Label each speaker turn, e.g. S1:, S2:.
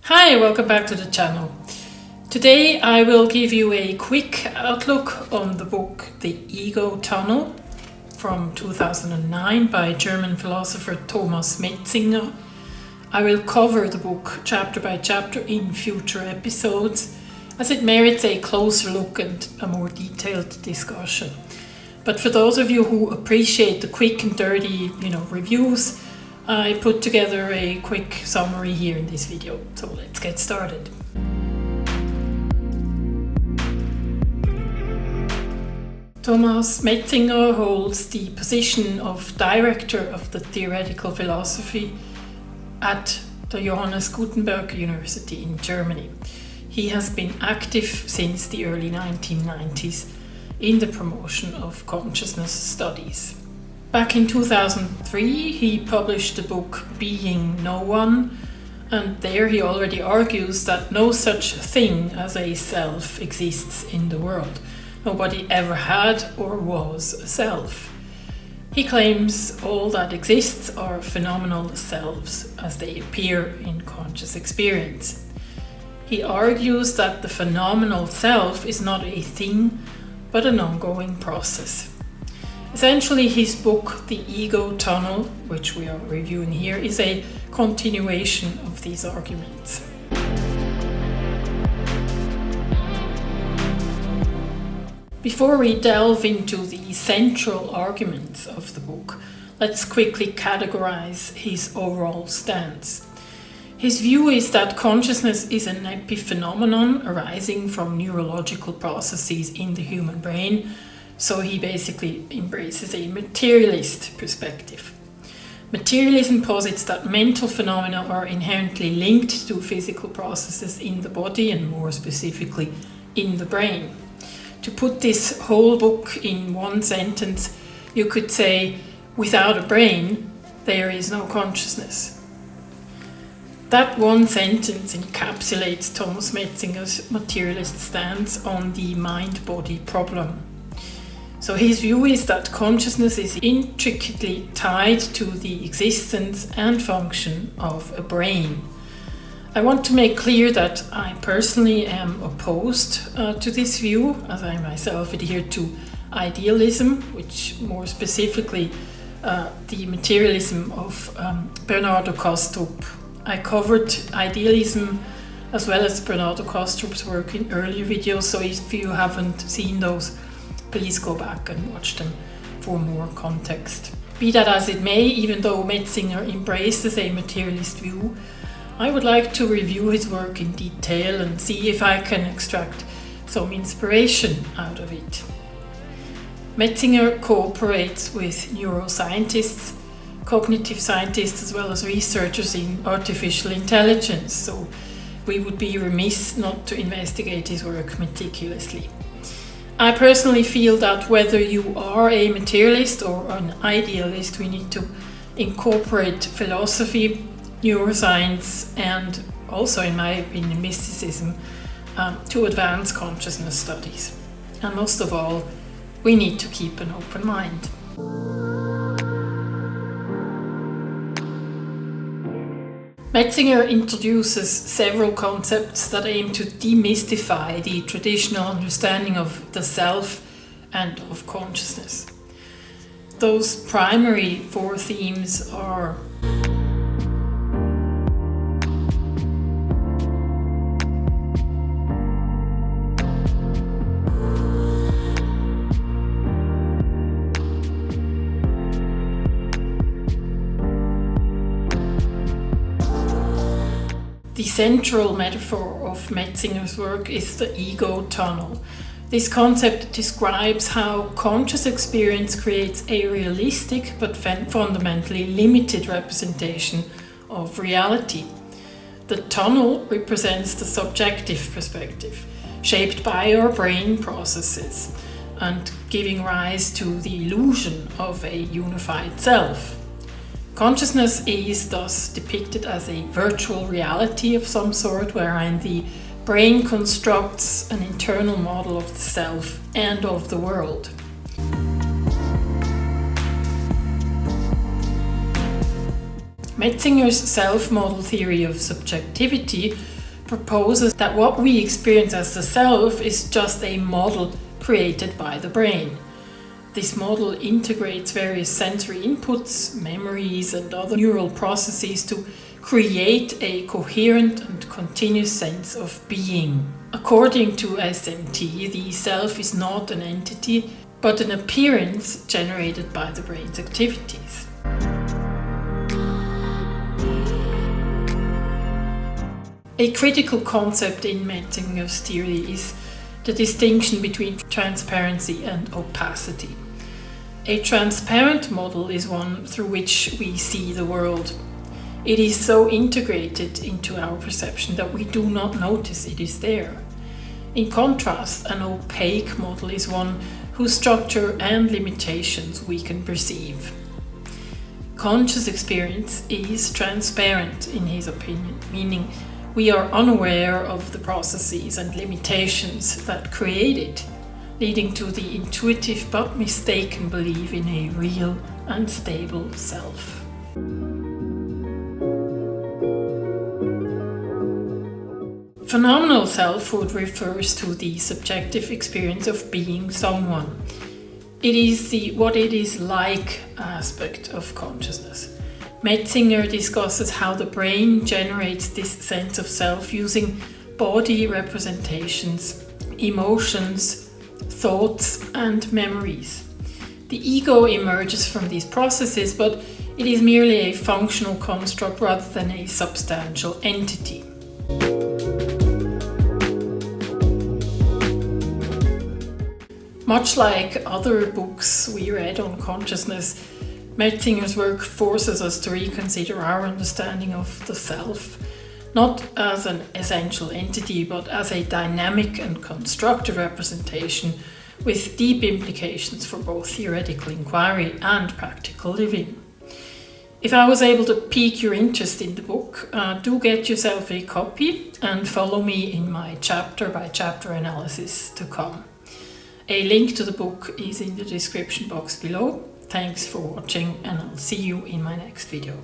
S1: Hi, welcome back to the channel. Today I will give you a quick outlook on the book The Ego Tunnel from 2009 by German philosopher Thomas Metzingers. I will cover the book chapter by chapter in future episodes as it merits a closer look and a more detailed discussion. But for those of you who appreciate the quick and dirty, reviews, I put together a quick summary here in this video. So let's get started. Thomas Metzingers holds the position of Director of the Theoretical Philosophy at the Johannes Gutenberg University in Germany. He has been active since the early 1990s in the promotion of consciousness studies. Back in 2003, he published the book Being No One, and there he already argues that no such thing as a self exists in the world. Nobody ever had or was a self. He claims all that exists are phenomenal selves as they appear in conscious experience. He argues that the phenomenal self is not a thing, but an ongoing process. Essentially, his book, The Ego Tunnel, which we are reviewing here, is a continuation of these arguments. Before we delve into the central arguments of the book, let's quickly categorize his overall stance. His view is that consciousness is an epiphenomenon arising from neurological processes in the human brain. So he basically embraces a materialist perspective. Materialism posits that mental phenomena are inherently linked to physical processes in the body and more specifically in the brain. To put this whole book in one sentence, you could say, without a brain, there is no consciousness. That one sentence encapsulates Thomas Metzingers' materialist stance on the mind-body problem. So his view is that consciousness is intricately tied to the existence and function of a brain. I want to make clear that I personally am opposed to this view, as I myself adhere to idealism, which more specifically the materialism of Bernardo Kastrup. I covered idealism as well as Bernardo Kastrup's work in earlier videos, so if you haven't seen those, please go back and watch them for more context. Be that as it may, even though Metzingers embraces a materialist view, I would like to review his work in detail and see if I can extract some inspiration out of it. Metzingers cooperates with neuroscientists, cognitive scientists, as well as researchers in artificial intelligence, so we would be remiss not to investigate his work meticulously. I personally feel that whether you are a materialist or an idealist, we need to incorporate philosophy, neuroscience, and also, in my opinion, mysticism to advance consciousness studies. And most of all, we need to keep an open mind. Metzingers introduces several concepts that aim to demystify the traditional understanding of the self and of consciousness. Those primary four themes are the central metaphor of Metzingers' work is the ego tunnel. This concept describes how conscious experience creates a realistic but fundamentally limited representation of reality. The tunnel represents the subjective perspective, shaped by our brain processes and giving rise to the illusion of a unified self. Consciousness is thus depicted as a virtual reality of some sort, wherein the brain constructs an internal model of the self and of the world. Metzingers' self-model theory of subjectivity proposes that what we experience as the self is just a model created by the brain. This model integrates various sensory inputs, memories, and other neural processes to create a coherent and continuous sense of being. According to SMT, the self is not an entity, but an appearance generated by the brain's activities. A critical concept in Metzingers' theory is the distinction between transparency and opacity. A transparent model is one through which we see the world. It is so integrated into our perception that we do not notice it is there. In contrast, an opaque model is one whose structure and limitations we can perceive. Conscious experience is transparent in his opinion, meaning we are unaware of the processes and limitations that create it, leading to the intuitive but mistaken belief in a real and stable self. Phenomenal selfhood refers to the subjective experience of being someone. It is the what it is like aspect of consciousness. Metzinger discusses how the brain generates this sense of self using body representations, emotions, thoughts, and memories. The ego emerges from these processes, but it is merely a functional construct rather than a substantial entity. Much like other books we read on consciousness, Metzinger's work forces us to reconsider our understanding of the self, not as an essential entity, but as a dynamic and constructed representation with deep implications for both theoretical inquiry and practical living. If I was able to pique your interest in the book, do get yourself a copy and follow me in my chapter-by-chapter analysis to come. A link to the book is in the description box below. Thanks for watching, and I'll see you in my next video.